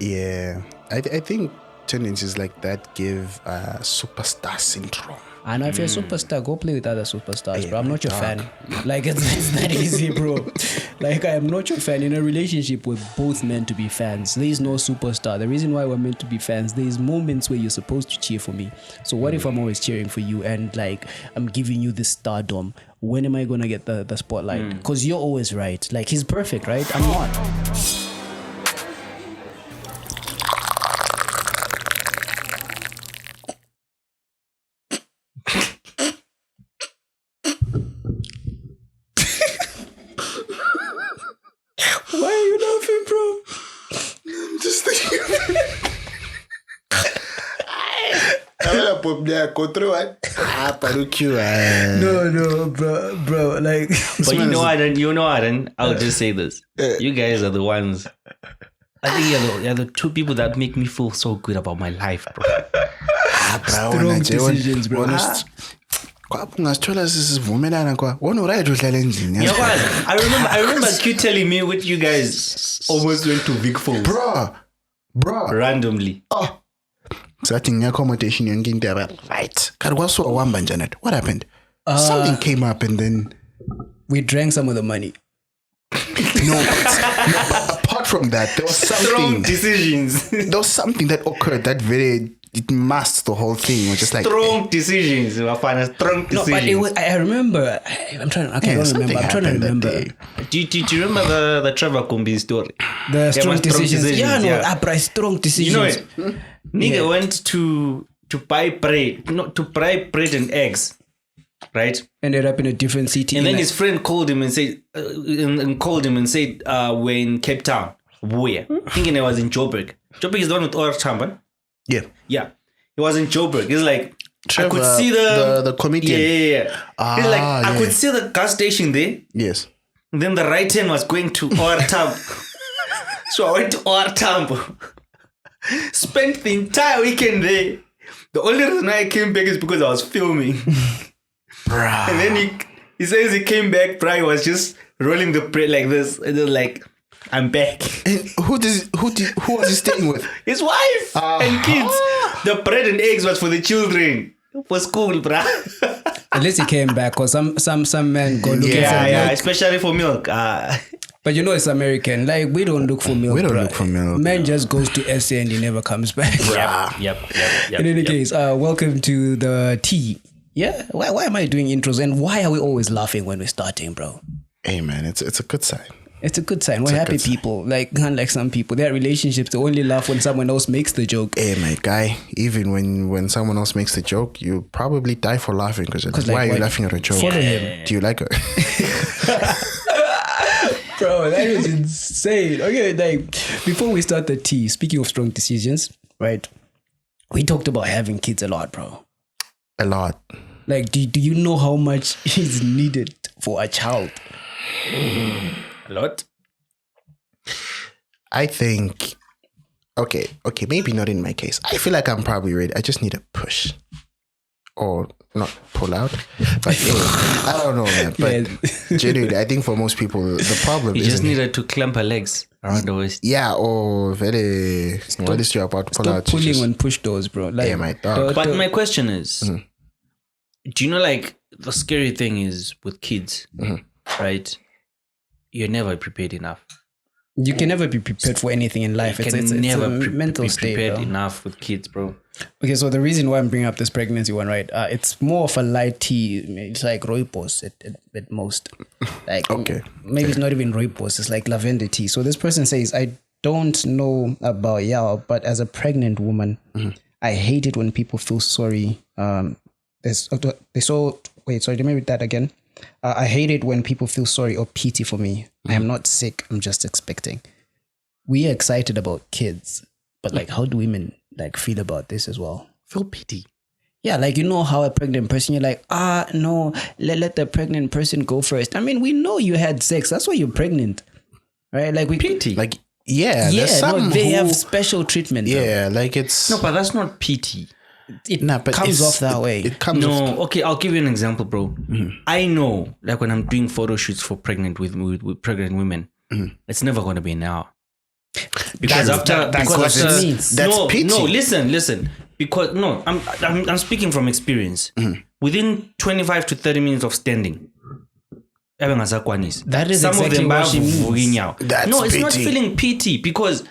Yeah, I think tendencies like that give superstar syndrome. I know if you're a superstar, go play with other superstars, bro. I'm not your dog. fan. Like, it's that easy, bro. Like, I am not your fan. In a relationship, we're both meant to be fans. There is no superstar. The reason why we're meant to be fans, there's moments where you're supposed to cheer for me. So what if I'm always cheering for you and, like, I'm giving you this stardom? When am I going to get the spotlight? Because you're always right. Like, he's perfect, right? I'm not. Why are you laughing, bro? I'm just thinking. No, bro. Like, But you know I don't. I'll just say this. You guys are the ones. I think you're the two people that make me feel so good about my life, bro. strong decisions, bro. ungasithola sisivumelana kwa wona right udlala endlini You know what? I remember you telling me what you guys almost went to Vic Falls. Bro Randomly. sathi ngiaccommodation yonke into yaba right kanti kwasuka wahamba njani what happened something came up and then we drank some of the money. no, but apart from that there was something Strong decisions. there was something that occurred that it masked the whole thing. It was just like Strong decisions. Strong decisions. No, but it was, I remember. I'm trying to remember. I'm trying to remember. Do you remember the Trevor Kumbi story? The strong decisions. Yeah, no, yeah. Strong decisions. You know it? Nigga went to buy bread, not to buy bread and eggs, right? Ended up in a different city. And then his friend called him and said, we're in Cape Town. Where? Thinking I was in Joburg. Joburg is the one with Orange Chamber. yeah. He was in Joburg. He's like, Trevor, I could see the comedian. Yeah. He's like, I could see the gas station there. Yes. And then the right hand was going to OR Tambo. So I went to OR Tambo. Spent the entire weekend there. The only reason why I came back is because I was filming. Bruh. And then he says he came back, bro. He was just rolling the bread like this. And then like, I'm back. And who was he staying with? His wife and kids. The bread and eggs was for the children. For school, bruh. At least he came back, because some men go looking for milk. Yeah, especially for milk. But you know it's American. Like, we don't look for milk. We don't bruh. look for milk. Man just goes to SA and he never comes back. Yep. In any case, welcome to the tea. Yeah. Why am I doing intros, and why are we always laughing when we're starting, bro? Hey man, it's a good sign. It's a good sign. We're happy people. Like, unlike some people, their relationships, they only laugh when someone else makes the joke. Hey my guy, even when someone else makes the joke, you probably die for laughing because why are you laughing at a joke? Follow him. Do you like her? Bro, that is insane. Okay, like, before we start the tea, speaking of strong decisions, right? We talked about having kids a lot, bro. A lot. Like, do you know how much is needed for a child? A lot. I think, okay, maybe not in my case. I feel like I'm probably ready. I just need a push. Or not pull out. But anyway, I don't know, man. But genuinely, I think for most people, the problem is... You just needed to clamp her legs around the waist. Yeah, or very... What is you about to pull out? Stop pulling when push doors, bro. Like, yeah, my dog. But my question is, do you know, like, the scary thing is with kids, right? You're never prepared enough. You can never be prepared for anything in life. It's never a mental state, prepared bro. enough with kids, bro. Okay, so the reason why I'm bringing up this pregnancy one, right? It's more of a light tea. It's like rooibos at most. Like, maybe it's not even rooibos. It's like lavender tea. So this person says, I don't know about y'all, but as a pregnant woman, I hate it when people feel sorry. Let me read that again. I hate it when people feel sorry or pity for me. I am not sick. I'm just expecting. We are excited about kids, but like, how do women like feel about this as well? Feel pity. Yeah, like, you know how a pregnant person, you're like, no, let the pregnant person go first. I mean, we know you had sex. That's why you're pregnant, right? Like, we Pity. Like, there's some they have special treatment. Yeah, like it's... No, but that's not pity. It comes off that way. It comes off... Okay, I'll give you an example, bro. I know, like, when I'm doing photo shoots for pregnant with pregnant women, it's never going to be an hour. Because That's pity. No, listen. Because I'm speaking from experience. Within 25 to 30 minutes of standing, that is exactly what she means. That's no, it's pity. not feeling pity because,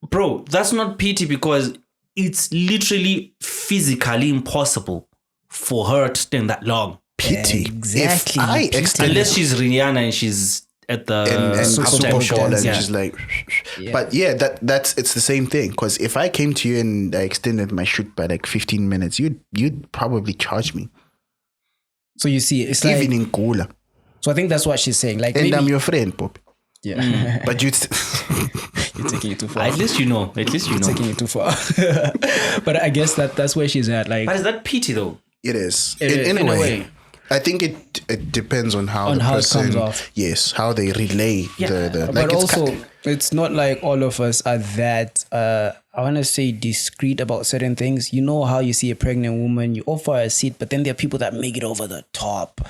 bro, that's not pity because it's literally physically impossible for her to stand that long. Pity. Exactly. If I extended Unless she's Rihanna and she's at the and Super halftime Bowl and show. she's like, but that's it's the same thing. Because if I came to you and I extended my shoot by like 15 minutes, you'd probably charge me. So you see, it's Even like, in Kula. so I think that's what she's saying. Like, And maybe, I'm your friend, Pop. yeah, But you're taking it too far. At least you know. Taking it too far. But I guess that's where she's at. Like, But is that pity though? it is. in a way. I think it depends on how On the how it person, comes off. yes, how they relay the But like also, it's not like all of us are that, I want to say, discreet about certain things. You know how you see a pregnant woman, you offer her a seat, but then there are people that make it over the top.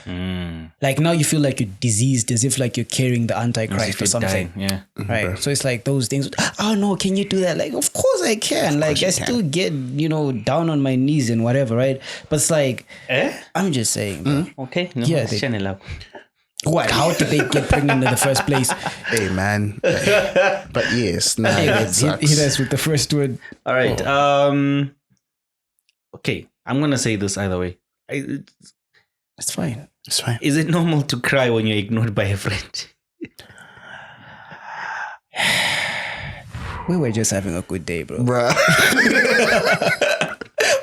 Like now you feel like you're diseased, as if like you're carrying the Antichrist or something. Yeah. Right. So it's like those things. Oh no, can you do that? Like, of course I can. Like, I still get, down on my knees and whatever, right? But it's like, I'm just saying. bro. Okay. No, Yeah, channel up. What? How did they get pregnant in the first place? hey man. But yes, that sucks. Hit us with the first word. All right. Okay. I'm gonna say this either way. It's fine. It's fine. Is it normal to cry when you're ignored by a friend? We were just having a good day, bro. Bruh.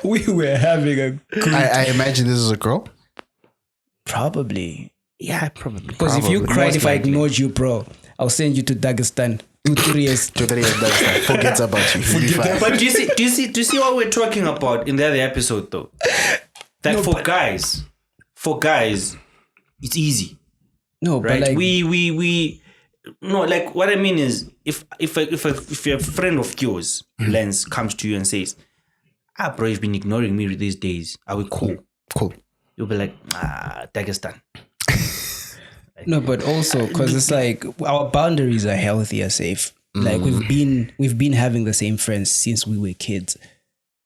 We were having a good I imagine this is a girl. Probably. Yeah, probably. Because if you Probably. cried Most if I likely. ignored you, bro, I'll send you to Dagestan. 2-3 years. Forgets about you. He'll be fine. But do you see what we're talking about in the other episode though? That for guys, it's easy, No, right? but like, we no, like what I mean is if a friend of yours, Lens, comes to you and says, bro, you've been ignoring me these days. Are we cool? Cool. You'll be like, Dagestan. no, but also because it's like our boundaries are healthy or safe. Like we've been having the same friends since we were kids.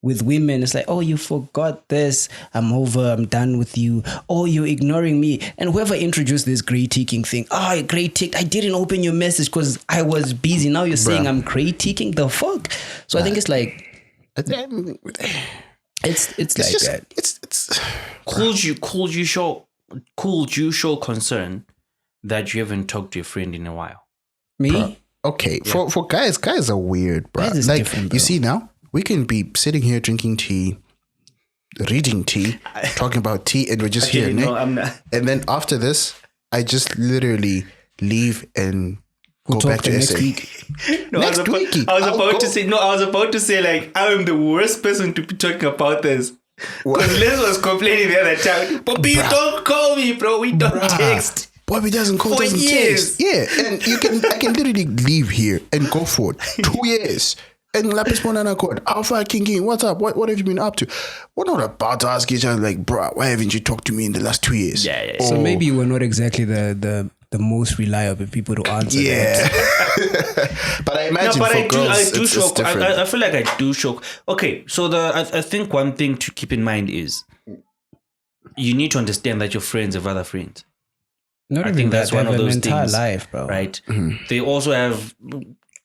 With women, it's like, oh, you forgot this. I'm over. I'm done with you. Oh, you're ignoring me. And whoever introduced this grey ticking thing, grey ticked. I didn't open your message because I was busy. Now you're saying I'm grey ticking. The fuck? So I think it's like it's like just, that. It's Could you show concern that you haven't talked to your friend in a while? Me? okay. For guys are weird, bro. Guys is Like different, bro. you see now, we can be sitting here drinking tea, reading tea, talking about tea, and we're just here. No, ne? I'm not. And then after this, I just literally leave and go talk back to next SA. week. No, Next week, I was I'll about go. to say like I'm the worst person to be talking about this. Because Les was complaining the other time. Bobby, you don't call me, bro. We don't text. Bobby doesn't call, For doesn't years. text. Yeah, and I can literally leave here and go for it. 2 years. And Lapis Monana code. Alpha King, what's up? What have you been up to? We're not about to ask each other like, bruh, why haven't you talked to me in the last 2 years? Yeah. So maybe we're not exactly the most reliable people to answer that. But I imagine for girls, I do it's show. different. I feel like I do show. Okay, so I think one thing to keep in mind is you need to understand that your friends have other friends. Not I even think that's that, one they of have those an entire things, life, bro. right? They also have.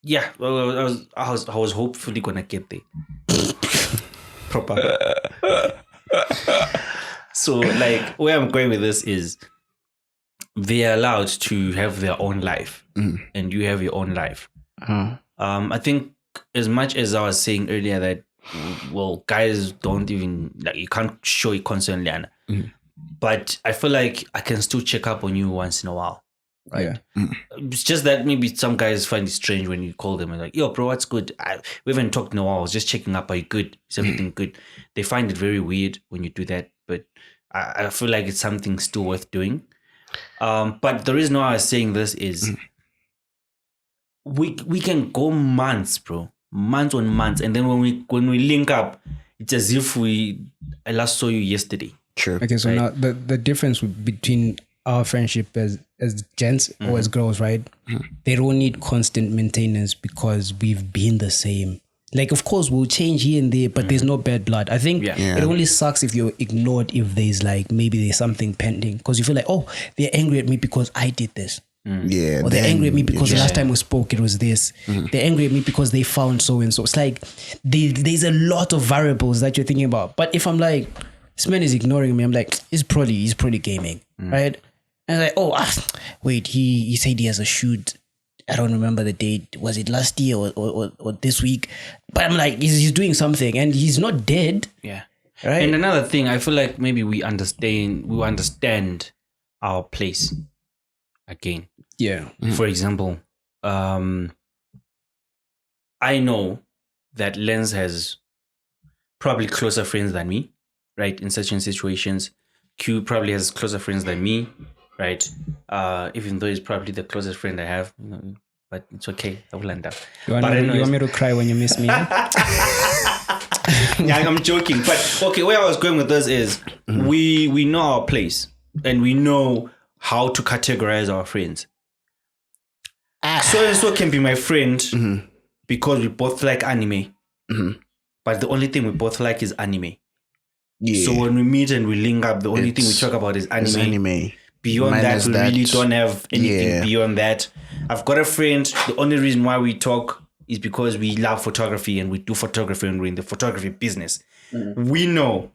Yeah, well, I was hopefully gonna get there. Proper. So, like, where I'm going with this is they're allowed to have their own life, and you have your own life. I think as much as I was saying earlier that, well, guys don't even, like, you can't show it constantly, but I feel like I can still check up on you once in a while. Right. Yeah. It's just that maybe some guys find it strange when you call them and like, yo, bro, what's good? We haven't talked in a while. I was just checking up. Are you good? Is everything good? They find it very weird when you do that, but I feel like it's something still worth doing. But the reason why I was saying this is we can go months, bro, months on months, and then when we link up, it's as if I last saw you yesterday. True. Okay, so now the difference between our friendship as gents or as girls, right? They don't need constant maintenance because we've been the same. Like, of course, we'll change here and there, but there's no bad blood. I think it only sucks if you're ignored if there's like, maybe there's something pending. Because you feel like, oh, they're angry at me because I did this. Yeah. Or they're angry at me because the last time we spoke, it was this. They're angry at me because they found so-and-so. It's like, there's a lot of variables that you're thinking about. But if I'm like, this man is ignoring me, I'm like, he's probably gaming, right? And like, wait, he said he has a shoot. I don't remember the date. Was it last year or this week? But I'm like, he's doing something and he's not dead. Yeah. Right. And another thing, I feel like maybe we understand our place again. Yeah. For example, I know that Lens has probably closer friends than me, right? In certain situations, Q probably has closer friends than me, right? Even though he's probably the closest friend I have, but it's okay. I will end up. You want me to cry when you miss me? Yeah, I'm joking. But okay, where I was going with this is we know our place and we know how to categorize our friends. So and so can be my friend because we both like anime. But the only thing we both like is anime. Yeah. So when we meet and we link up, the only thing we talk about is anime. Beyond that, we really don't have anything beyond that. I've got a friend. The only reason why we talk is because we love photography and we do photography and we're in the photography business. We know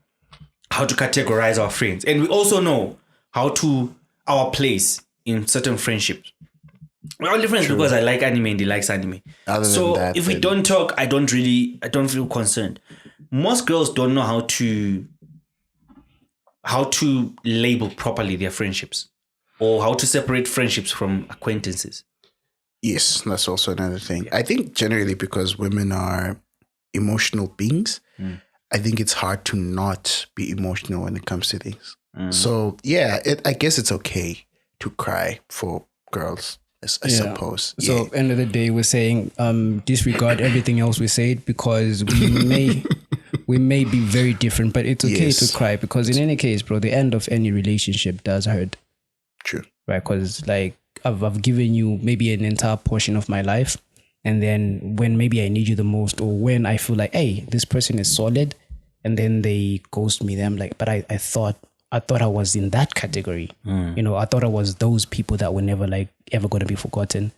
how to categorize our friends. And we also know our place in certain friendships. We're only friends because I like anime and he likes anime. So if we don't talk, I don't feel concerned. Most girls don't know how to label properly their friendships or how to separate friendships from acquaintances. Yes, that's also another thing. I think generally because women are emotional beings, I think it's hard to not be emotional when it comes to things. So yeah, I guess it's okay to cry for girls, I suppose. So end of the day, we're saying disregard everything else we said because we may be very different, but it's okay to cry because in any case, bro, the end of any relationship does hurt. True. Right? Because like I've given you maybe an entire portion of my life, and then when maybe I need you the most, or when I feel like, hey, this person is solid, and then they ghost me, then I'm like, but I thought I was in that category. You know, I thought I was those people that were never like ever going to be forgotten.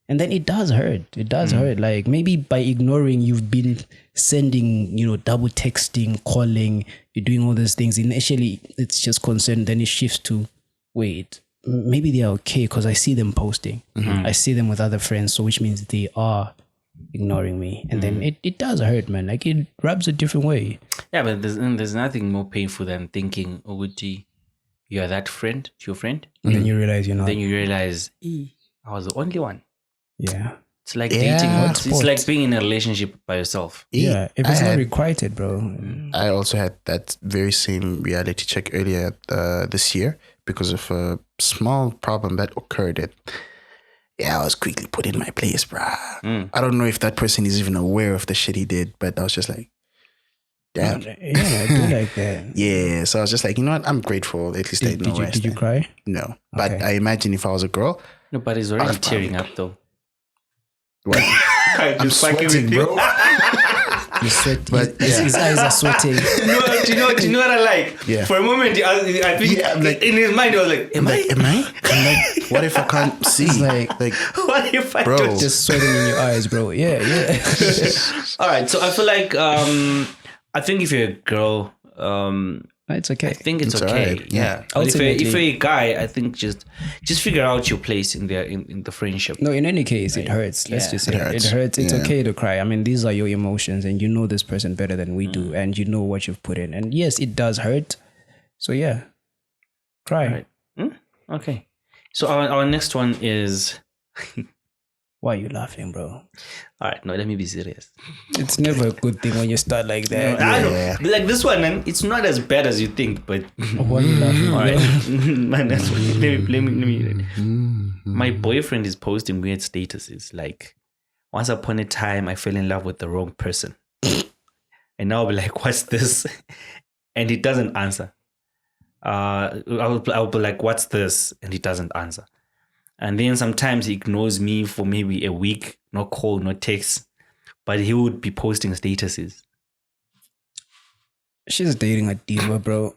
And then it does hurt. It does hurt. Like maybe by ignoring, you've been sending, double texting, calling, you're doing all those things. Initially, it's just concern. Then it shifts to, wait, maybe they're okay because I see them posting. I see them with other friends. So which means they are ignoring me. And then it does hurt, man. Like it rubs a different way. Yeah, but there's nothing more painful than thinking, Oguchi, you are that friend to your friend. And then you realize you're not. Then you realize, I was the only one. Yeah. It's like dating. It's like being in a relationship by yourself. Yeah. If it's not requited, bro. I also had that very same reality check earlier this year because of a small problem that occurred. I was quickly put in my place, bruh. I don't know if that person is even aware of the shit he did, but I was just like, damn. Yeah, I do like that. Yeah, so I was just like, you know what? I'm grateful. At least I know. Did you cry? No, but I imagine if I was a girl. No, but he's already tearing up though. What? I'm sweating, bro. You're sweating. But his eyes are sweating. No, do you know what I like? Yeah. For a moment, I think like, in his mind, he was like, Am I? I'm like, what if I can't see? It's like what if I don't? Just sweating in your eyes, bro. Yeah. All right. So I feel like, I think if you're a girl, it's okay. I think it's okay. Right. Yeah. But if you're a guy, I think just figure out your place in the friendship. No, in any case, it hurts. Let's just say it hurts. It's okay to cry. I mean, these are your emotions, and you know this person better than we do, and you know what you've put in. And yes, it does hurt. So yeah, cry. Right. Okay. So our next one is. Why are you laughing, bro? All right, no, let me be serious. It's never a good thing when you start like that. No, I know. Like this one, man, it's not as bad as you think, but why are you laughing? All right, man, that's what, let me. My boyfriend is posting weird statuses like, once upon a time, I fell in love with the wrong person, and now I'll be like, what's this? And he doesn't answer. I'll be like, what's this? And he doesn't answer. And then sometimes he ignores me for maybe a week, no call, no text, but he would be posting statuses. She's dating a diva, bro.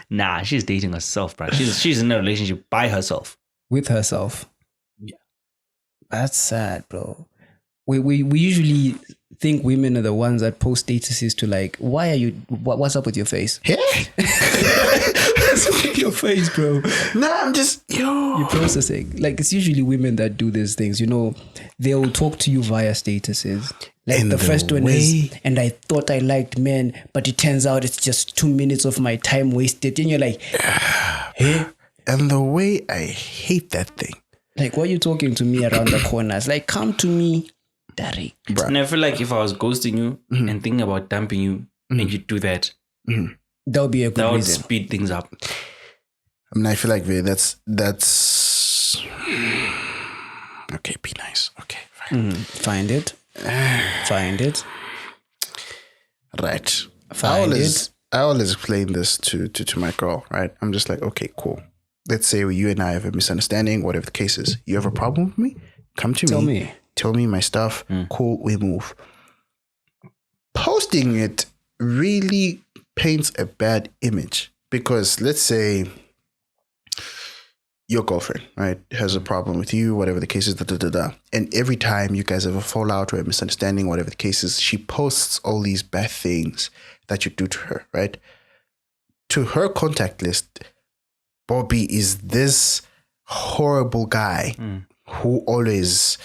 Nah, she's dating herself, bro. She's in a relationship by herself. With herself. Yeah. That's sad, bro. We usually think women are the ones that post statuses to like, why are you, what's up with your face? What's up with your face, bro? Nah, I'm just, You're processing. Like, it's usually women that do these things, you know. They'll talk to you via statuses. Like And the the first one way- is, and I thought I liked men, but it turns out it's just 2 minutes of my time wasted. And you're like, hey? And the way I hate that thing. Like, why are you talking to me around the corners? Like, come to me, daddy. Bruh. And I feel like if I was ghosting you and thinking about dumping you and you do that, That would be a good that would reason. speed things up. I mean, I feel like that's okay. Be nice. Okay, fine. Find it. Find it. Right. Find I always explain this to my girl. Right. I'm just like, okay, cool. Let's say you and I have a misunderstanding, whatever the case is. You have a problem with me? Come to Tell me. me. Tell me my stuff. Cool. We move. Posting it really paints a bad image because let's say your girlfriend, right, has a problem with you, whatever the case is, and every time you guys have a fallout or a misunderstanding, whatever the case is, she posts all these bad things that you do to her, right? To her contact list, Bobby is this horrible guy who always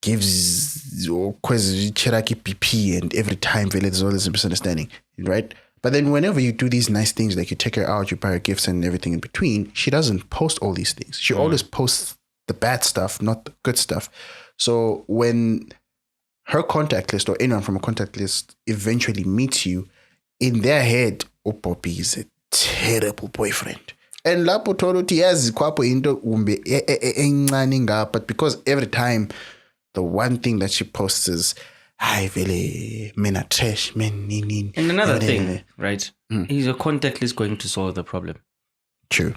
gives Cherokee PP and every time there's always a misunderstanding, right? But then whenever you do these nice things, like you take her out, you buy her gifts and everything in between, she doesn't post all these things. She always posts the bad stuff, not the good stuff. So when her contact list or anyone from a contact list eventually meets you, in their head, oh, Bobby is a terrible boyfriend. And lapho thola uthi yazi kwapho into umbe encane ngapha, but because every time the one thing that she posts is hayi vele mina trash men nini. And another thing, right? Is your contact list going to solve the problem? True.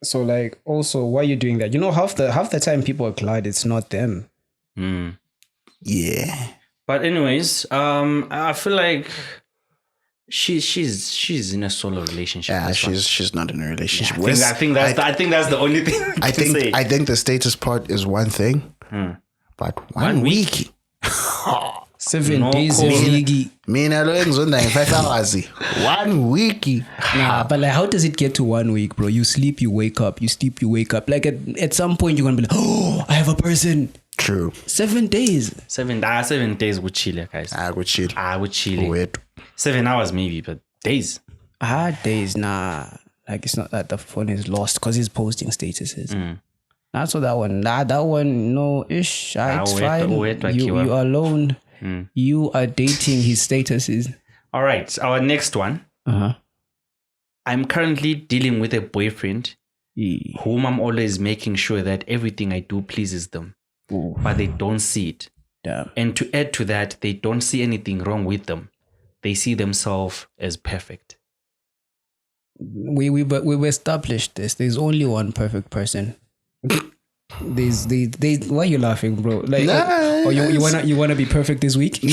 So, like, also, why are you doing that? You know, half the time people are glad it's not them. Yeah. But anyways, I feel like she's in a solo relationship. Yeah, This one. she's not in a relationship. I think that's the only thing I can say. think the status part is one thing, but one week. 7 No days call. of league. Mina lo engizonda nge-5 hours. 1 week. Nah, but like, how does it get to 1 week, bro? You sleep, you wake up. You sleep, you wake up. Like, at some point, you're gonna be like, oh, I have a person. True. 7 days. 7 days would chill, guys. Good shit. I would chill. Wait. 7 hours maybe, but days. Days, nah. Like, it's not that the phone is lost because he's posting statuses. Not so that one. Nah, that one, no ish. It's fine. You are alone. You are dating his statuses. All right, our next one. I'm currently dealing with a boyfriend whom I'm always making sure that everything I do pleases them, but they don't see it. Damn. And to add to that, they don't see anything wrong with them. They see themselves as perfect. We've established this. There's only one perfect person. Why are you laughing, bro? Like, you wanna be perfect this week? Nah.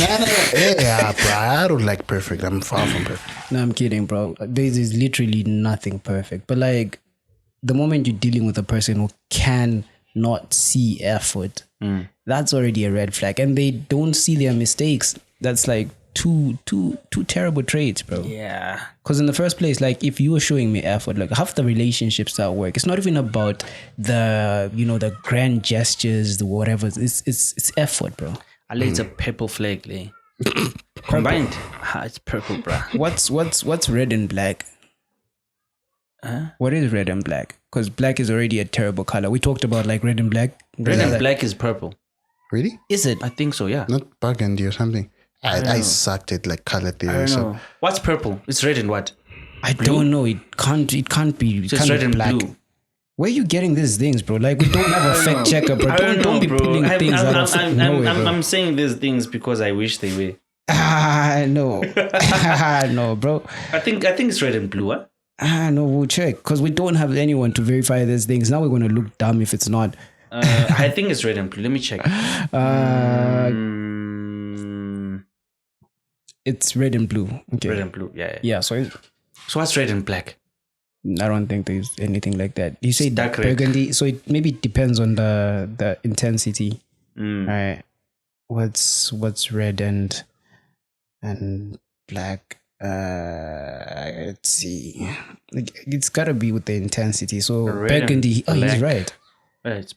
Yeah, bro. I don't like perfect. I'm far from perfect. No, I'm kidding, bro. There's literally nothing perfect. But like, the moment you're dealing with a person who can not see effort, that's already a red flag. And they don't see their mistakes. That's like two terrible traits, bro. Yeah. Because in the first place, like, if you were showing me effort, like, half the relationships that work, it's not even about the grand gestures, the whatever. It's effort, bro. It's a purple flag, lay. Combined. It's purple, bruh. What's red and black? What is red and black? Because black is already a terrible color. We talked about like red and black. Red and black is purple. Really? Is it? I think so, yeah. Not burgundy or something. I sucked it like color theory. I don't So know. What's purple? It's red and what? I don't know. It can't be. So it's red and black. blue. Where are you getting these things, bro? Like, we don't have a fact checker, bro. Don't be pulling things out of nowhere, bro. I'm saying these things because I wish they were. No. No, bro. I think it's red and blue, huh? No, we'll check because we don't have anyone to verify these things. Now we're going to look dumb if it's not. I think it's red and blue. Let me check. It's red and blue. Okay. Red and blue. Yeah. Yeah. So what's red and black? I don't think there's anything like that. You say Dark red. burgundy, so it maybe depends on the intensity. Right. What's red and black? Let's see. It's gotta be with the intensity. So Red burgundy. and He's black. right. It's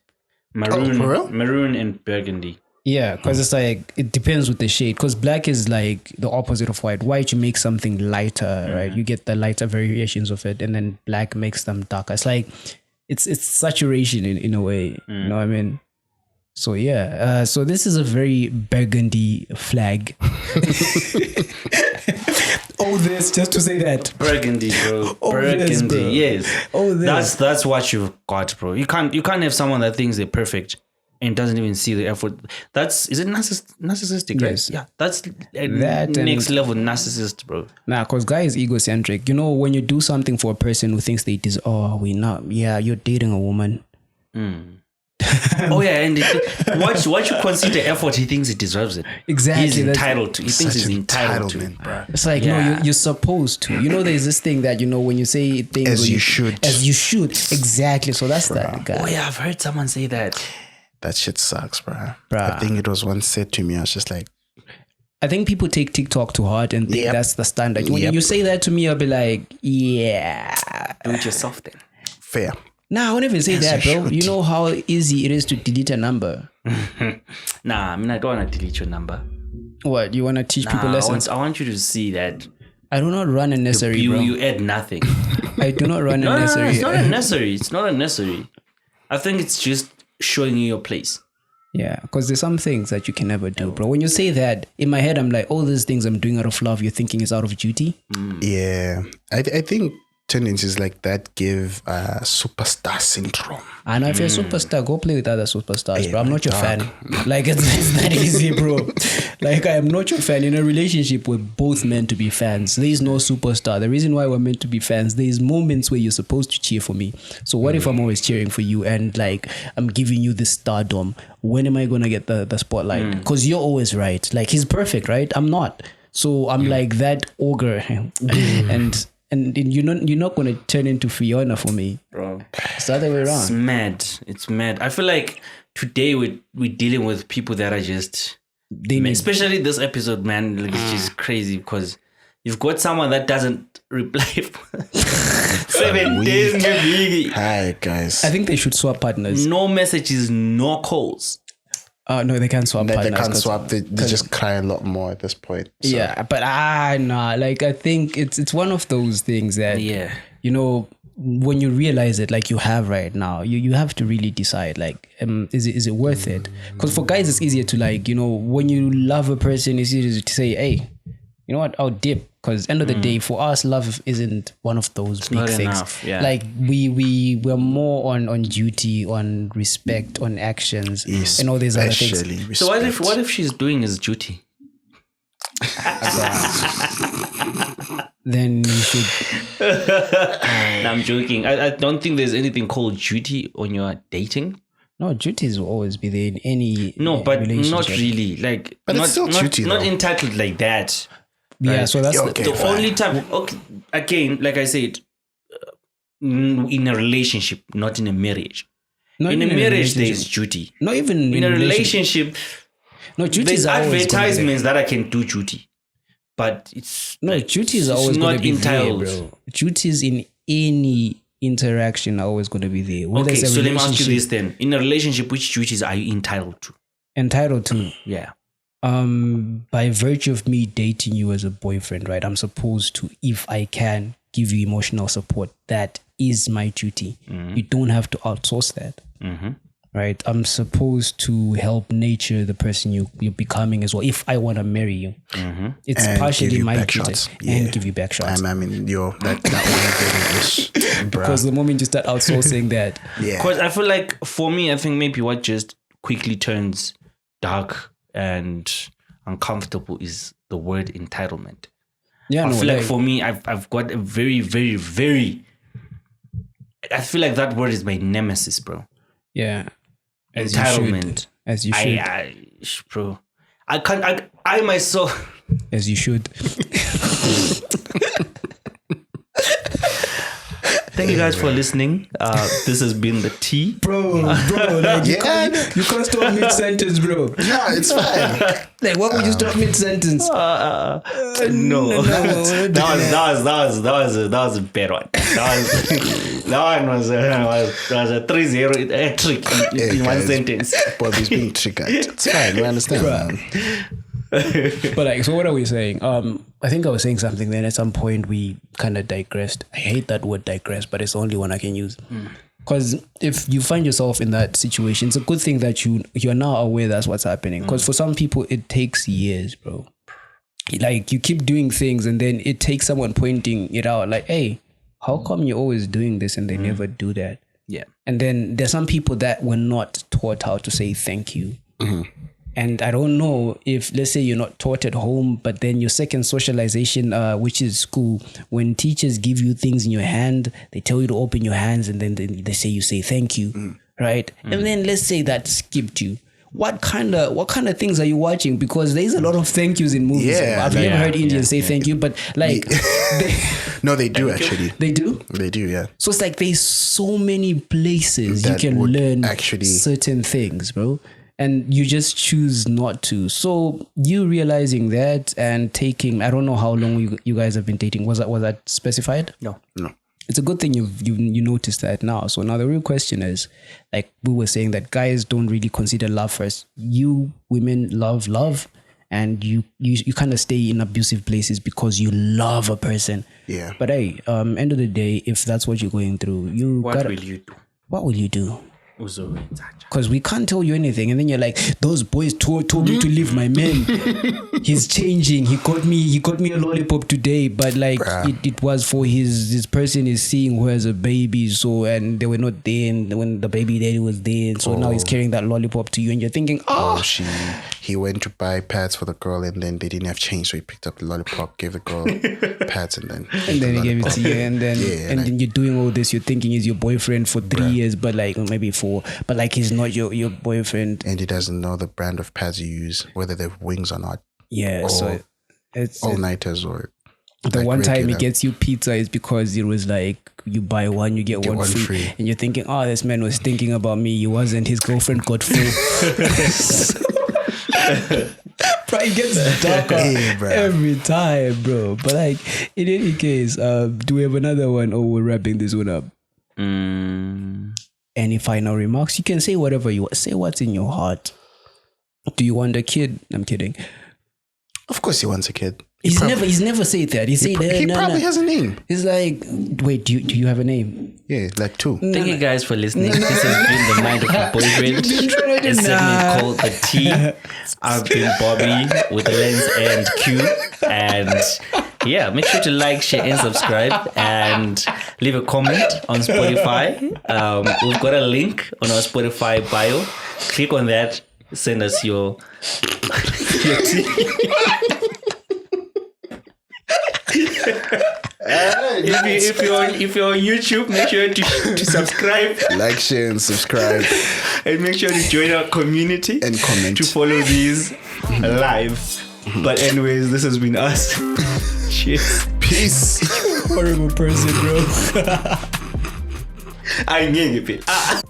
maroon. for real? Maroon and burgundy. Yeah, because it's like it depends with the shade. Because black is like the opposite of white. White, you make something lighter, right? You get the lighter variations of it, and then black makes them darker. It's like it's saturation in a way. You know what I mean? So yeah. So this is a very burgundy flag. Oh, this just to say that. Burgundy, bro. Oh, Burgundy, this, bro. yes. Oh, this. That's what you've got, bro. You can't have someone that thinks they're perfect and doesn't even see the effort. Is it narcissistic? Yes. Right? Yeah, that's That next level narcissist, bro. Nah, because guy is egocentric. You know, when you do something for a person who thinks they deserve, you're dating a woman. Oh yeah, and what you consider effort, he thinks he deserves it. Exactly. He's entitled to. He thinks he's entitled to. bro. It's like, Yeah. no, you're supposed to. You know, there's this thing that, you know, when you say things... As when you should. As you should. Exactly. So that's that guy. Oh yeah, I've heard someone say that. That shit sucks, bro. Bruh. I think it was once said to me. I was just like, I think people take TikTok to heart and think that's the standard. When you say that to me, I'll be like, yeah. Do it yourself then. fair. Nah, I won't even say that, you bro. should. You know how easy it is to delete a number. Nah, I mean I don't want to delete your number. What? You want to teach people Nah, lessons? I want you to see that I do not run unnecessary, bro. you add nothing. I do not run No, unnecessary. it's not unnecessary. It's not unnecessary. I think it's just showing you your place. Yeah, because there's some things that you can never do, bro. When you say that, in my head, I'm like, all these things I'm doing out of love, you're thinking is out of duty. Yeah. I think tendencies like that give superstar syndrome. And if you're a superstar, go play with other superstars, bro. I'm not your dog. fan. Like, it's that easy, bro. Like, I am not your fan. In a relationship, we're both meant to be fans. There is no superstar. The reason why we're meant to be fans, there's moments where you're supposed to cheer for me. So what if I'm always cheering for you and, like, I'm giving you this stardom? When am I going to get the spotlight? Because you're always right. Like, he's perfect, right? I'm not. So I'm like that ogre. And you're not going to turn into Fiona for me. Bro. It's the other way It's around. mad. It's mad. I feel like today we're dealing with people that are just, They need especially this episode, man. Like, it's just crazy because you've got someone that doesn't reply for 7 days, maybe. Hi, guys. I think they should swap partners. No messages, no calls. No, they can't swap They partners. can't 'cause- swap. They just cry a lot more at this point. So. Yeah, but nah. Like, I think it's one of those things that Yeah. you know, when you realize it, like you have right now, you have to really decide, like, is it worth it? Because for guys, it's easier to, like, you know, when you love a person, it's easier to say, hey, you know what, I'll dip. Because end of the day, for us, love isn't one of those big not things. enough, yeah. Like we're more on duty, on respect, on actions, and all these other things. Especially So respect. what if she's doing his duty? Then you should. No, I'm joking. I don't think there's anything called duty when you're dating. No, duties will always be there in any No, but relationship. not really. Like, But it's not, still not, duty, not though. entitled like that. Yeah, Right. so that's Yeah, the, okay. The fine. only time, okay, again, like I said, in a relationship, not in a marriage. not In a even marriage, there relationship. is duty. Not even In a relationship, No, duties there's are always gonna be there. advertisements that I can do duty, but it's No, like, duties are it's always going not to be entitled. there, bro. Duties in any interaction are always going to be there. Whether Okay, it's a so let me ask you relationship, this then: in a relationship, which duties are you entitled to? entitled to. Yeah. By virtue of me dating you as a boyfriend, right? I'm supposed to, if I can, give you emotional support. That is my duty. You don't have to outsource that. Right? I'm supposed to help nurture the person you're becoming as well. If I want to marry you, it's And partially give you my back duty shots. and Yeah. give you back shots. I mean, that one is, bruh. Because the moment you start outsourcing that, Yeah. Because I feel like for me, I think maybe what just quickly turns dark and uncomfortable is the word entitlement. Yeah, I no, feel like like- for me, I've got a very, very, very. I feel like that word is my nemesis, bro. Yeah. Entitlement. As you should. Bro. I can't. I myself. As you should. Thank you guys for listening. This has been the tea. Bro, like you Yeah. can't stop mid-sentence, bro. No, it's fine. Like, what would you stop mid-sentence? No, that was a bad one. That one was a 3-0 trick in one guys. sentence. Bobby's being triggered. It's fine. We understand. Man. But like, so what are we saying? I think I was saying something then at some point we kind of digressed. I hate that word digress, but it's the only one I can use. Because if you find yourself in that situation, it's a good thing that you're now aware that's what's happening. Because for some people, it takes years, bro. Like, you keep doing things and then it takes someone pointing it out. Like, hey, how come you're always doing this and they never do that? Yeah. And then there's some people that were not taught how to say thank you. And I don't know if, let's say you're not taught at home, but then your second socialization, which is school, when teachers give you things in your hand, they tell you to open your hands and then they say you say thank you, right? And then let's say that skipped you. What kind of things are you watching? Because there's a lot of thank yous in movies. Yeah, I've never heard Indians say thank you, but like No, they do actually. they do. They do, yeah. So it's like there's so many places you That can would learn actually- certain things, bro. And you just choose not to. So you realizing that and taking, I don't know how long you guys have been dating. Was that specified? No. It's a good thing you noticed that now. So now the real question is, like we were saying, that guys don't really consider love first. You women love, and you kind of stay in abusive places because you love a person. Yeah. But hey, end of the day, if that's what you're going through, What will you do? what will you do? Uzo. Because we can't tell you anything, and then you're like, those boys told me to leave my man. He's changing. He got me a lollipop today, but like it was for his person is seeing who has a baby, so, and they were not there, and when the baby daddy was there, so now he's carrying that lollipop to you, and you're thinking, He went to buy pads for the girl and then they didn't have change, so he picked up the lollipop, gave the girl pads and then and then he gave it to you, and then then you're doing all this. You're thinking he's your boyfriend for 3 years, but like maybe 4, but like he's not your boyfriend. and he doesn't know the brand of pads you use, whether they're wings or not. Yeah, so it's All nighters or the like one time he regular. ges you pizza is because it was like you buy one, you get one one free. free. And you're thinking, oh, this man was thinking about me. He wasn't. His girlfriend got full. Bro, it gets darker Hey, bro. every time, bro. But like, in any case, do we have another one, or we're wrapping this one up? Any final remarks? You can say whatever you want. Say what's in your heart. Do you want a kid? I'm kidding. Of course he wants a kid. He's never said that. He said He no, probably no. has a name. He's like, wait, do you have a name? Yeah, like 2. Thank you guys for listening. This has been the Mind of a Boyfriend. A segment called The Tea. I've been Bobby with Lens and Q. And yeah, make sure to like, share, and subscribe, and leave a comment on Spotify. We've got a link on our Spotify bio. Click on that. Send us your tea. If you're on YouTube, make sure to subscribe Like, share, and subscribe. and make sure to join our community And comment. to follow these live. But anyways, this has been us. Cheers. Peace. Horrible person, bro. I ain't getting it.